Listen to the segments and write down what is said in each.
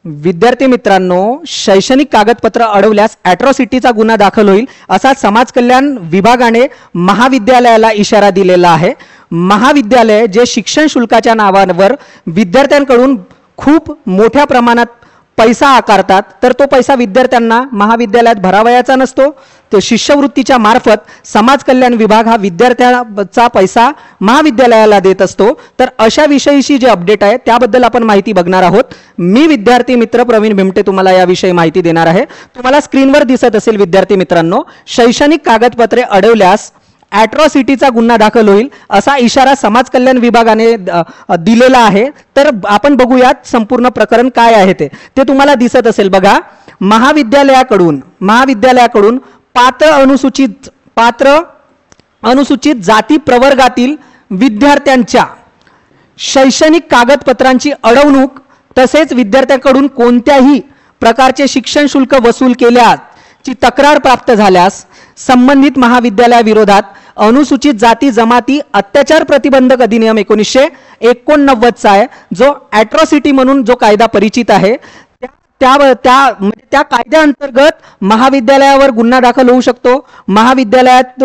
विद्यार्थी मित्रांनो, शैक्षणिक कागदपत्र अडवल्यास अॅट्रॉसिटीचा गुन्हा दाखल होईल असा समाज कल्याण विभागाने महाविद्यालयाला इशारा दिलेला आहे। महाविद्यालय जे शिक्षण शुल्काच्या नावावर विद्यार्थ्यांकडून खूप मोठ्या प्रमाणात पैसा आकारतात, तर तो पैसा विद्यार्थ्यांना महाविद्यालयात भरावयाचा नसतो। तो शिष्यवृत्तीच्या मार्फत समाज कल्याण विभाग हा विद्यार्थ्यांचा पैसा महाविद्यालयाला देत असतो। तर अशा विषयीची जे अपडेट आहे त्याबद्दल आपण माहिती बघणार आहोत। मी विद्यार्थी मित्र प्रवीण भिमटे तुम्हाला याविषयी माहिती देणार आहे। तुम्हाला स्क्रीनवर दिसत असेल विद्यार्थी मित्रांनो, शैक्षणिक कागदपत्रे अडवल्यास अॅट्रॉसिटीचा गुन्हा दाखल होईल असा इशारा समाज कल्याण विभागाने दिलेला आहे। तर आपण बघूयात संपूर्ण प्रकरण काय आहे ते तुम्हाला दिसत असेल बघा। महाविद्यालयाकडून पात्र अनुसूचित जाती प्रवर्गातील विद्यार्थ्यांच्या शैक्षणिक कागदपत्रांची अडवणूक तसेच विद्यार्थ्यांकडून कोणत्याही प्रकारचे शिक्षण शुल्क वसूल केल्याची तक्रार प्राप्त झाल्यास संबंधित महाविद्यालयाविरोधात अनुसूचित जाती जमाती अत्याचार प्रतिबंधक अधिनियम 1989 चा आहे, जो अॅट्रॉसिटी म्हणून जो कायदा परिचित आहे, त्या कायद्याअंतर्गत महाविद्यालयावर गुन्हा दाखल होऊ शकतो। महाविद्यालयात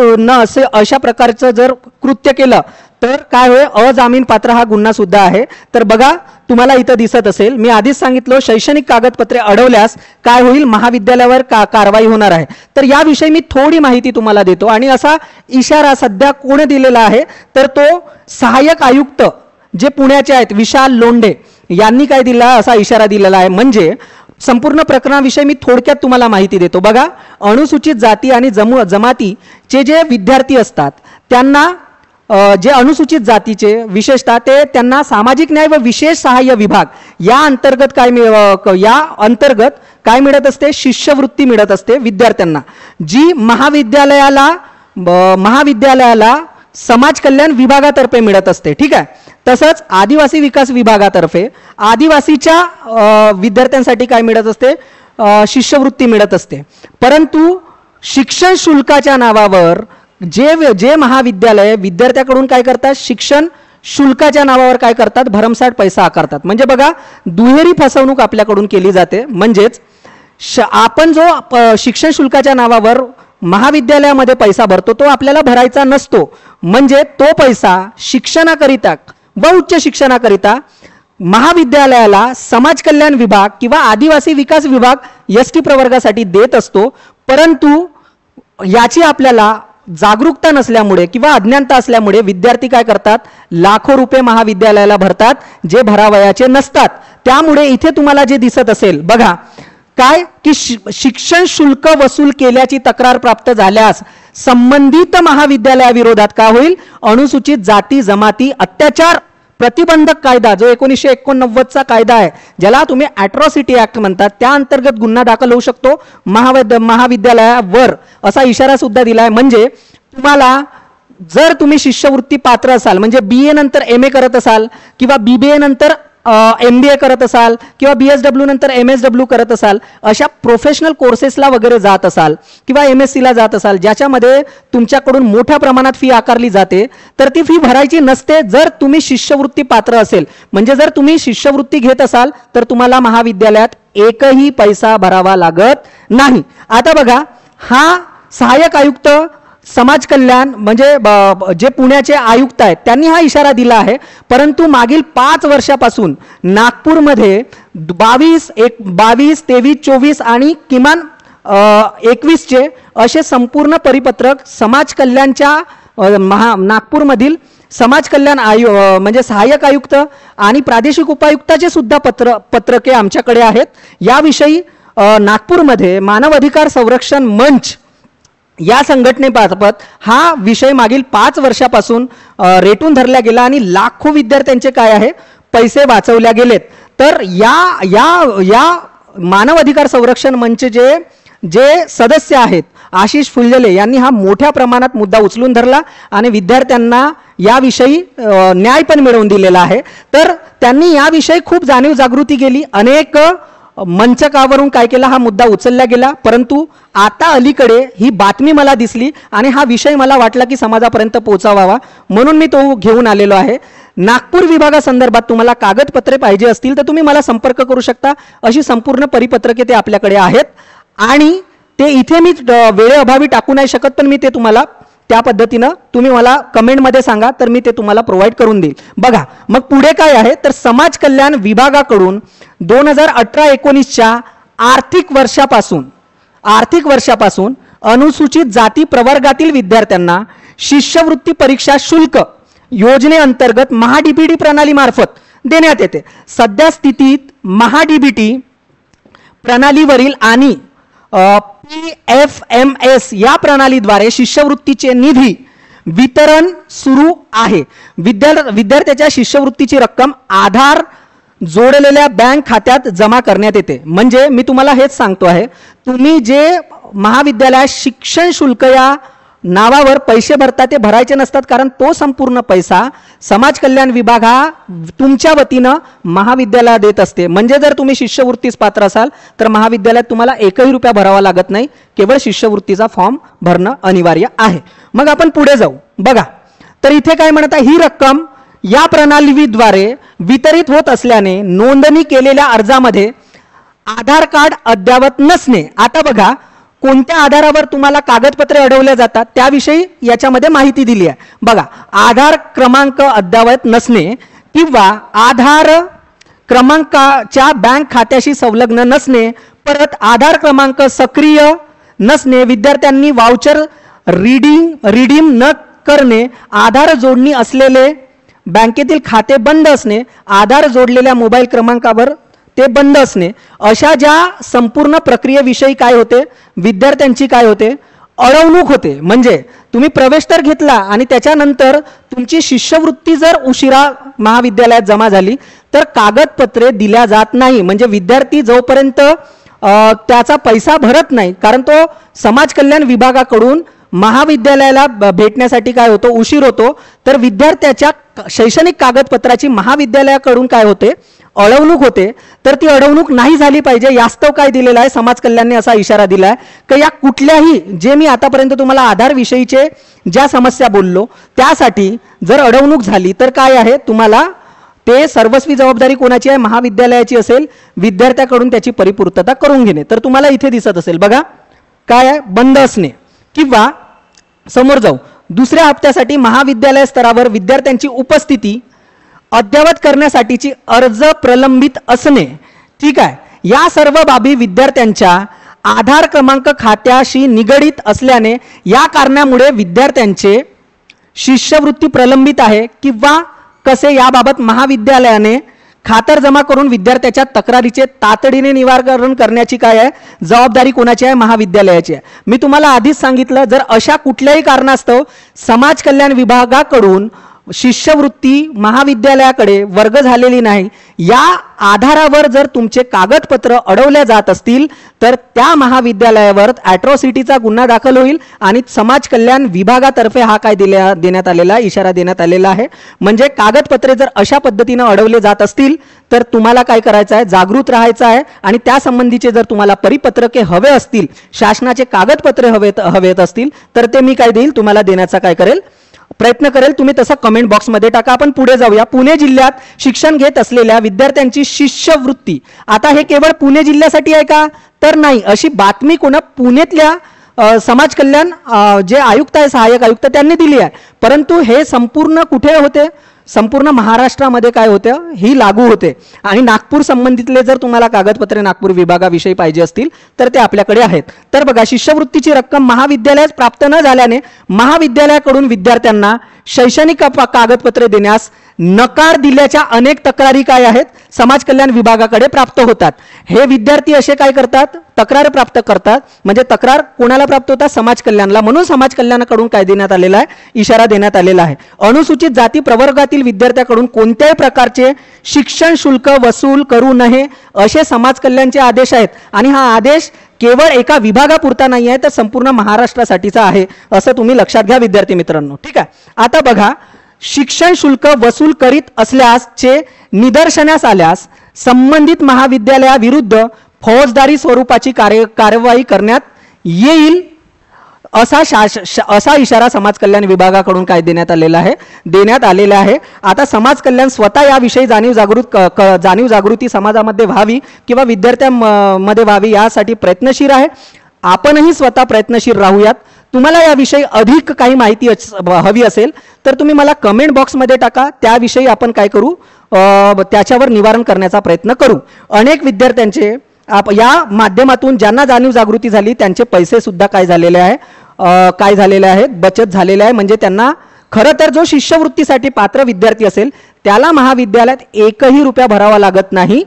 अशा प्रकारचं जर कृत्य केलं तर काय होईल, अजामीन पात्र हा गुन्हा सुद्धा आहे। तर बघा, तुम्हाला इथं दिसत असेल, मी आधीच सांगितलं शैक्षणिक कागदपत्रे अडवल्यास काय होईल, महाविद्यालयावर कारवाई होणार आहे। तर याविषयी मी थोडी माहिती तुम्हाला देतो। आणि असा इशारा सध्या कोण दिलेला आहे, तर तो सहाय्यक आयुक्त जे पुण्याचे आहेत विशाल लोंढे यांनी काय दिला, असा इशारा दिलेला आहे। म्हणजे संपूर्ण प्रकरणाविषयी मी थोडक्यात तुम्हाला माहिती देतो। बघा, अनुसूचित जाती आणि जमातीचे जे विद्यार्थी असतात त्यांना जे अनुसूचित जातीचे विशेषतः त्यांना सामाजिक न्याय व विशेष सहाय्य विभाग या अंतर्गत काय मिळत असते, शिष्यवृत्ती मिळत असते विद्यार्थ्यांना, जी महाविद्यालयाला समाज कल्याण विभागातर्फे मिळत असते। ठीक आहे। तसंच आदिवासी विकास विभागातर्फे आदिवासीच्या विद्यार्थ्यांसाठी काय मिळत असते, शिष्यवृत्ती मिळत असते। परंतु शिक्षण शुल्काच्या नावावर जे महाविद्यालय विद्यार्थ्याकडून काय करतात, शिक्षण शुल्काच्या नावावर काय करतात, भरमसाठ पैसा आकारतात। म्हणजे बघा, दुहेरी फसवणूक आपल्याकडून केली जाते। म्हणजेच आपण जो शिक्षण शुल्काच्या नावावर महाविद्यालयामध्ये पैसा भरतो तो आपल्याला भरायचा नसतो। म्हणजे तो पैसा शिक्षणाकरिता व उच्च शिक्षणाकरिता महाविद्यालयाला समाज कल्याण विभाग किंवा आदिवासी विकास विभाग एसटी प्रवर्गासाठी देत असतो। परंतु याची आपल्याला जागरूकता नसल्यामुळे किंवा अज्ञानता असल्यामुळे विद्यार्थी काय करतात, लाखो रुपये महाविद्यालयाला भरतात जे भरावयाचे नसतात। त्यामुळे इथे तुम्हाला जे दिसत असेल बघा, काय की शिक्षण शुल्क वसूल केल्याची तक्रार प्राप्त झाल्यास संबंधित महाविद्यालयाविरोधात काय होईल, अनुसूचित जाती जमाती अत्याचार प्रतिबंधक कायदा जो 1989 चा कायदा आहे, ज्याला तुम्ही अॅट्रॉसिटी ऍक्ट म्हणतात, त्या अंतर्गत गुन्हा दाखल होऊ शकतो महाविद्यालयावर असा इशारा सुद्धा दिलाय। म्हणजे तुम्हाला जर तुम्ही शिष्यवृत्ती पात्र असाल, म्हणजे BA नंतर MA करत असाल किंवा BBA नंतर MBA करत असाल किंवा BSW नंतर MSW करत असाल, अशा प्रोफेशनल कोर्सेसला वगैरे जात असाल किंवा MSc ला जात असाल, ज्याच्यामध्ये तुमच्याकडून मोठ्या प्रमाणात फी आकारली जाते, तर ती फी भरायची नसते जर तुम्ही शिष्यवृत्ती पात्र असेल। म्हणजे जर तुम्ही शिष्यवृत्ती घेत असाल तर तुम्हाला महाविद्यालयात एकही पैसा भरावा लागत नाही। आता बघा, हा सहाय्यक आयुक्त समाज कल्याण म्हणजे जे पुण्याचे आयुक्त आहेत त्यांनी हा इशारा दिला आहे। परंतु मागील 5 वर्षापासून नागपूरमध्ये 22, 23, 24 आणि किमान 21 चे असे संपूर्ण परिपत्रक समाज कल्याणच्या नागपूरमधील समाज कल्याण म्हणजे सहाय्यक आयुक्त आणि प्रादेशिक उपायुक्ताचे सुद्धा पत्रके आमच्याकडे आहेत। याविषयी नागपूरमध्ये मानव अधिकार संरक्षण मंच या संघटनेमार्फत हा विषय मागील 5 वर्षापासून रेटून धरला गेला आणि लाखो विद्यार्थ्यांचे काय आहे, पैसे वाचवल्या गेलेत। तर या मानव अधिकार संरक्षण मंचचे जे सदस्य आहेत आशिष फुलझले यांनी हा मोठ्या प्रमाणात मुद्दा उचलून धरला आणि विद्यार्थ्यांना याविषयी न्याय पण मिळवून दिलेला आहे। तर त्यांनी याविषयी खूप जाणीव जागृती केली, अनेक मंचकावरून काय केला, हा मुद्दा उचलला गेला। परंतु आता अलीकडे ही बातमी मला दिसली आणि हा विषय मला वाटला की समाजापर्यंत पोहोचावा, म्हणून मी तो घेऊन आलेलो आहे। नागपूर विभागासंदर्भात तुम्हाला कागदपत्रे पाहिजे असतील तर तुम्ही मला संपर्क करू शकता. अशी संपूर्ण परिपत्रके ते आपल्याकडे आहेत आणि ते इथे मी वेळेअभावी टाकू नाही शकत, पण मी ते तुम्हाला त्या पद्धतीनं तुम्ही मला कमेंटमध्ये सांगा तर मी ते तुम्हाला प्रोव्हाइड करून देईल. बघा मग पुढे काय आहे तर समाज कल्याण विभागाकडून 2018-19च्या आर्थिक वर्षापासून अनुसूचित जाती प्रवर्गातील विद्यार्थ्यांना शिष्यवृत्ती परीक्षा शुल्क योजनेअंतर्गत महाडीबीटी प्रणालीमार्फत देण्यात येते. सध्या स्थितीत महाडीबीटी प्रणालीवरील आणि PFMS या प्रणालीद्वारे शिष्यवृत्तीचे निधी वितरण सुरू आहे. विद्यार्थ्याच्या शिष्यवृत्तीची रक्कम आधार जोडलेल्या बँक खात्यात जमा करण्यात येते. म्हणजे मी तुम्हाला हेच सांगतो आहे, तुम्ही जे महाविद्यालयात शिक्षण शुल्क या नावावर पैसे भरता ते भरायचे नसतात, कारण तो संपूर्ण पैसा समाज कल्याण विभाग हा तुमच्या वतीनं महाविद्यालयात देत असते. म्हणजे जर तुम्ही शिष्यवृत्तीस पात्र असाल तर महाविद्यालयात तुम्हाला एकही रुपया भरावा लागत नाही, केवळ शिष्यवृत्तीचा फॉर्म भरणं अनिवार्य आहे. मग आपण पुढे जाऊ. बघा तर इथे काय म्हणत आहे, ही रक्कम या प्रणालीद्वारे वितरित होत असल्याने नोंदणी केलेल्या अर्जामध्ये आधार कार्ड अद्ययावत नसणे. आता बघा कोणत्या आधारावर तुम्हाला कागदपत्रे अडवल्या जातात त्याविषयी याच्यामध्ये माहिती दिली आहे. बघा आधार क्रमांक अद्ययावत नसणे किंवा आधार क्रमांकाच्या बँक खात्याशी संलग्न नसणे, परत आधार क्रमांक सक्रिय नसणे, विद्यार्थ्यांनी वाउचर रिडीम न करणे, आधार जोडणी असलेले बँकेतील खाते बंद असणे, आधार जोडलेल्या मोबाईल क्रमांकावर ते बंद असणे, अशा ज्या संपूर्ण प्रक्रियेविषयी काय होते, विद्यार्थ्यांची काय होते, अडवणूक होते. म्हणजे तुम्ही प्रवेश तर घेतला आणि त्याच्यानंतर तुमची शिष्यवृत्ती जर उशिरा महाविद्यालयात जमा झाली तर कागदपत्रे दिल्या जात नाही. म्हणजे विद्यार्थी जोपर्यंत त्याचा पैसा भरत नाही, कारण तो समाज कल्याण विभागाकडून महाविद्यालयाला भेटण्यासाठी काय होतो, उशीर होतो, तर विद्यार्थ्याच्या शैक्षणिक कागदपत्राची महाविद्यालयाकडून काय होते, अडवणूक होते. तर ती अडवणूक नाही झाली पाहिजे यास्तव काय दिलेला आहे, समाज कल्याणने असा इशारा दिला आहे की या कुठल्याही जे मी आतापर्यंत तुम्हाला आधार विषयीचे ज्या समस्या बोललो त्यासाठी जर अडवणूक झाली तर काय आहे, तुम्हाला ते सर्वस्वी जबाबदारी कोणाची आहे, महाविद्यालयाची असेल, विद्यार्थ्याकडून त्याची परिपूर्तता करून घेणे. तर तुम्हाला इथे दिसत असेल बघा काय आहे, बंद असणे किंवा समोर जाऊ दुसऱ्या हप्त्यासाठी महाविद्यालय स्तरावर विद्यार्थ्यांची उपस्थिती अद्ययावत करण्यासाठीची अर्ज प्रलंबित असणे. ठीक आहे, या सर्व बाबी विद्यार्थ्यांच्या आधार क्रमांक खात्याशी निगडीत असल्याने या कारणामुळे विद्यार्थ्यांचे शिष्यवृत्ती प्रलंबित आहे किंवा कसे याबाबत महाविद्यालयाने खातर जमा करून विद्यार्थ्याच्या तक्रारीचे तातडीने निवारण करण्याची काय आहे, जबाबदारी कोणाची आहे, महाविद्यालयाची आहे. मी तुम्हाला आधीच सांगितलं, जर अशा कुठल्याही कारणास्तव समाज कल्याण विभागाकडून शिष्यवृत्ती महाविद्यालयाकडे वर्ग झालेली नाही, या आधारावर जर तुमचे कागदपत्र अडवल्या जात असतील तर त्या महाविद्यालयावर ॲट्रॉसिटीचा गुन्हा दाखल होईल आणि समाज कल्याण विभागातर्फे हा काय देण्यात आलेला इशारा देण्यात आलेला आहे. म्हणजे कागदपत्रे जर अशा पद्धतीने अडवले जात असतील तर तुम्हाला काय करायचं आहे, जागृत राहायचं आहे आणि त्यासंबंधीचे जर तुम्हाला परिपत्रके हवे असतील, शासनाचे कागदपत्रे हवेत असतील तर ते मी काय देईल, तुम्हाला देण्याचा काय करेल, प्रयत्न करेल. तुम्ही तसं कमेंट बॉक्समध्ये टाका. आपण पुढे जाऊया. पुणे जिल्ह्यात शिक्षण घेत असलेल्या विद्यार्थ्यांची शिष्यवृत्ती, आता हे केवळ पुणे जिल्ह्यासाठी आहे का, तर नाही. अशी बातमी कोणा पुण्यातल्या समाज कल्याण जे आयुक्त आहे, सहाय्यक आयुक्त, त्यांनी दिली आहे. परंतु हे संपूर्ण कुठे होते, संपूर्ण महाराष्ट्रामध्ये काय होतं, ही लागू होते. आणि नागपूर संबंधितले जर तुम्हाला कागदपत्रे नागपूर विभागाविषयी पाहिजे असतील तर ते आपल्याकडे आहेत. तर बघा, शिष्यवृत्तीची रक्कम महाविद्यालयात प्राप्त न झाल्याने महाविद्यालयाकडून विद्यार्थ्यांना शैक्षणिक कागदपत्रे देण्यास नकार दिल्याच्या अनेक तक्रारी काय आहेत, समाज कल्याण विभागाकडे प्राप्त होतात. हे विद्यार्थी असे काय करतात, तक्रार प्राप्त करतात. म्हणजे तक्रार कोणाला प्राप्त होतात, समाज कल्याणला. म्हणून समाज कल्याणाकडून काय देण्यात आलेला आहे, इशारा देण्यात आलेला आहे. अनुसूचित जाती प्रवर्गातील विद्यार्थ्याकडून कोणत्याही प्रकारचे शिक्षण शुल्क वसूल करू नये असे समाज कल्याणचे आदेश आहेत. आणि हा आदेश केवळ एका विभागापुरता नाही आहे, तर संपूर्ण महाराष्ट्रासाठीचा आहे, असं तुम्ही लक्षात घ्या विद्यार्थी मित्रांनो. ठीक आहे, आता बघा, शिक्षण शुल्क वसूल करीत असल्याचे निदर्शनास आल्यास संबंधित महाविद्यालयाविरुद्ध फौजदारी स्वरूपाची कार्यवाही करण्यात येईल. असा इशारा समाज कल्याण विभागाकडून काय देण्यात आलेला आहे. आता समाज कल्याण स्वतः याविषयी जाणीव जागृती समाजामध्ये व्हावी किंवा विद्यार्थ्यांमध्ये व्हावी यासाठी प्रयत्नशील आहे. आपणही स्वतः प्रयत्नशील राहूयात. तुम्हाला याविषयी अधिक काही माहिती हवी असेल तर तुम्ही मला कमेंट बॉक्समध्ये टाका. त्याविषयी आपण काय करू, त्याच्यावर निवारण करण्याचा प्रयत्न करू. अनेक विद्यार्थ्यांचे या माध्यमातून ज्यांना जाणीव जागृती झाली त्यांचे पैसे सुद्धा काय झालेले आहेत, बचत झालेले आहे. म्हणजे त्यांना खरं तर जो शिष्यवृत्तीसाठी पात्र विद्यार्थी असेल त्याला महाविद्यालयात एकही रुपया भरावा लागत नाही,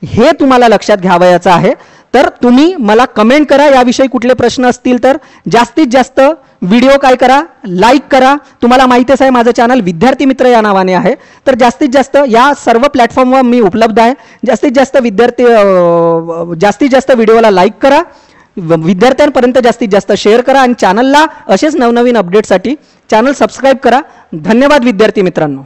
हे तुम्हाला लक्षात घ्यावयाचं आहे. तर तुम्ही मला कमेंट करा, याविषयी कुठले प्रश्न असतील तर. जास्तीत जास्त व्हिडिओ काय करा, लाईक करा. तुम्हाला माहितीच आहे माझं चॅनल विद्यार्थी मित्र या नावाने आहे. तर जास्तीत जास्त या सर्व प्लॅटफॉर्मवर मी उपलब्ध आहे. जास्तीत जास्त व्हिडिओला लाईक करा, विद्यार्थ्यांपर्यंत जास्तीत जास्त शेअर करा आणि चॅनलला असेच नवनवीन अपडेटसाठी चॅनल सबस्क्राईब करा. धन्यवाद विद्यार्थी मित्रांनो.